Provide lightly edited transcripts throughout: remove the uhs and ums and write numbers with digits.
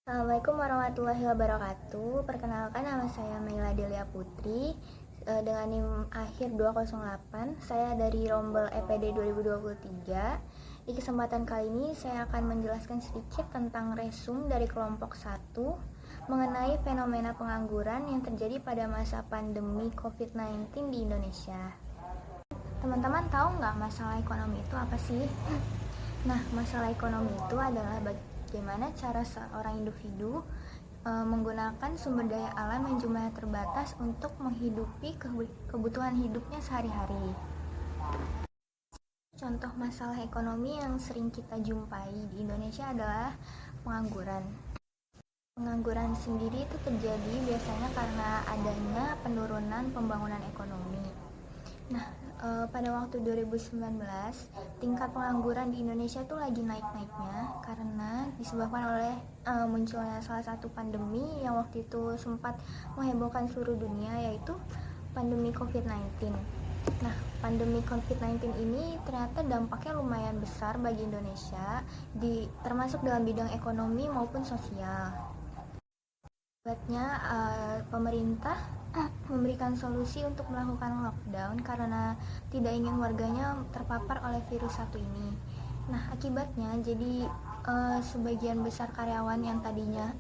Assalamualaikum warahmatullahi wabarakatuh. Perkenalkan, nama saya Meila Delia Putri dengan NIM akhir 208. Saya dari Rombel EPD 2023. Di kesempatan kali ini saya akan menjelaskan sedikit tentang resum dari kelompok 1 mengenai fenomena pengangguran yang terjadi pada masa pandemi COVID-19 di Indonesia. Teman-teman tahu nggak masalah ekonomi itu apa sih? Nah, masalah ekonomi itu adalah bagaimana cara seorang individu menggunakan sumber daya alam yang jumlahnya terbatas untuk menghidupi kebutuhan hidupnya sehari-hari. Contoh masalah ekonomi yang sering kita jumpai di Indonesia adalah pengangguran. Pengangguran sendiri itu terjadi biasanya karena adanya penurunan pembangunan ekonomi. Nah, pada waktu 2019, tingkat pengangguran di Indonesia tuh lagi naik-naiknya karena disebabkan oleh munculnya salah satu pandemi yang waktu itu sempat menghebohkan seluruh dunia, yaitu pandemi COVID-19. Nah, pandemi COVID-19 ini ternyata dampaknya lumayan besar bagi Indonesia, termasuk dalam bidang ekonomi maupun sosial. Akibatnya pemerintah memberikan solusi untuk melakukan lockdown karena tidak ingin warganya terpapar oleh virus satu ini. Nah, akibatnya jadi sebagian besar karyawan yang tadinya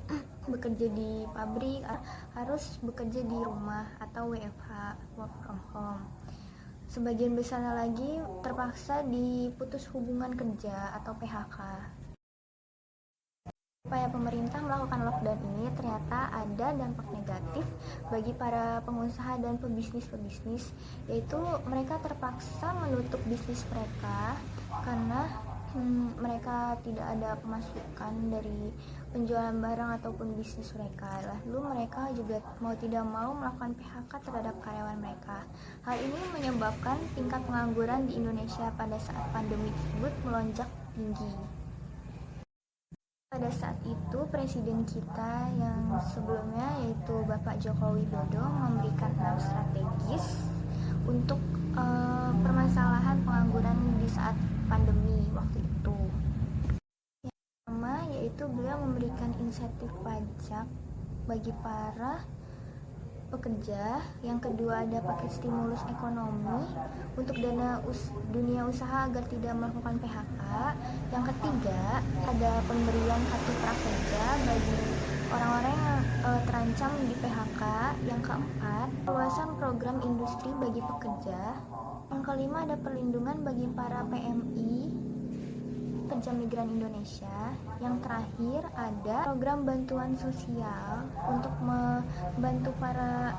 bekerja di pabrik harus bekerja di rumah atau WFH, work from home. Sebagian besarnya lagi terpaksa diputus hubungan kerja atau PHK. Upaya pemerintah melakukan lockdown ini ternyata ada dampak negatif bagi para pengusaha dan pebisnis, yaitu mereka terpaksa menutup bisnis mereka karena mereka tidak ada pemasukan dari penjualan barang ataupun bisnis mereka. Lalu mereka juga mau tidak mau melakukan PHK terhadap karyawan mereka. Hal ini menyebabkan tingkat pengangguran di Indonesia pada saat pandemi tersebut melonjak tinggi. Pada saat itu presiden kita yang sebelumnya, yaitu Bapak Joko Widodo, memberikan 6 strategis untuk permasalahan pengangguran di saat pandemi waktu itu. Yang pertama yaitu beliau memberikan insentif pajak bagi para pekerja. Yang kedua ada paket stimulus ekonomi untuk dana dunia usaha agar tidak melakukan PHK. Yang ketiga ada pemberian kartu prakerja bagi orang-orang yang terancam di PHK. Yang keempat, perluasan program industri bagi pekerja. Yang kelima ada perlindungan bagi para PMI, pekerja migran Indonesia. Yang terakhir ada program bantuan sosial untuk membantu para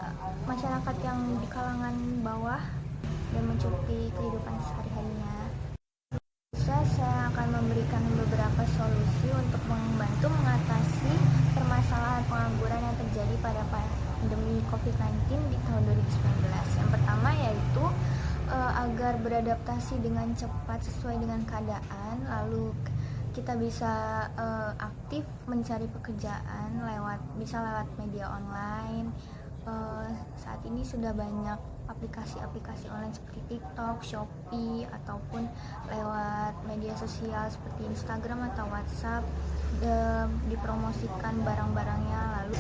masyarakat yang di kalangan bawah dan mencukupi kehidupan sehari-harinya. Saya akan memberikan beberapa solusi untuk membantu mengatasi permasalahan pengangguran yang terjadi pada pandemi COVID-19 di tahun 2019. Yang pertama yaitu agar beradaptasi dengan cepat sesuai dengan keadaan, lalu kita bisa aktif mencari pekerjaan lewat media online. Saat ini sudah banyak aplikasi-aplikasi online seperti TikTok, Shopee, ataupun lewat media sosial seperti Instagram atau WhatsApp dipromosikan barang-barangnya. Lalu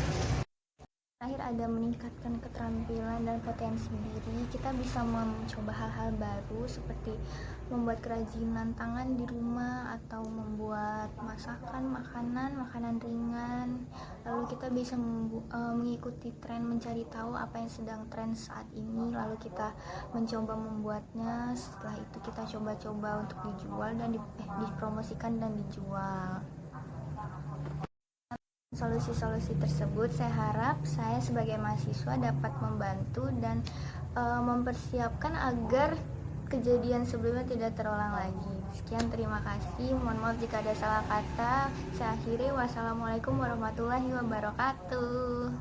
terakhir ada meningkatkan keterampilan dan potensi diri. Kita bisa mencoba hal-hal baru seperti membuat kerajinan tangan di rumah atau membuat makanan ringan. Lalu kita bisa mengikuti tren, mencari tahu apa yang sedang tren saat ini, lalu kita mencoba membuatnya. Setelah itu kita coba-coba untuk dijual dan dipromosikan dan dijual. Solusi-solusi tersebut saya harap saya sebagai mahasiswa dapat membantu dan mempersiapkan agar kejadian sebelumnya tidak terulang lagi. Sekian, terima kasih. Mohon maaf jika ada salah kata. Saya akhiri. Wassalamualaikum warahmatullahi wabarakatuh.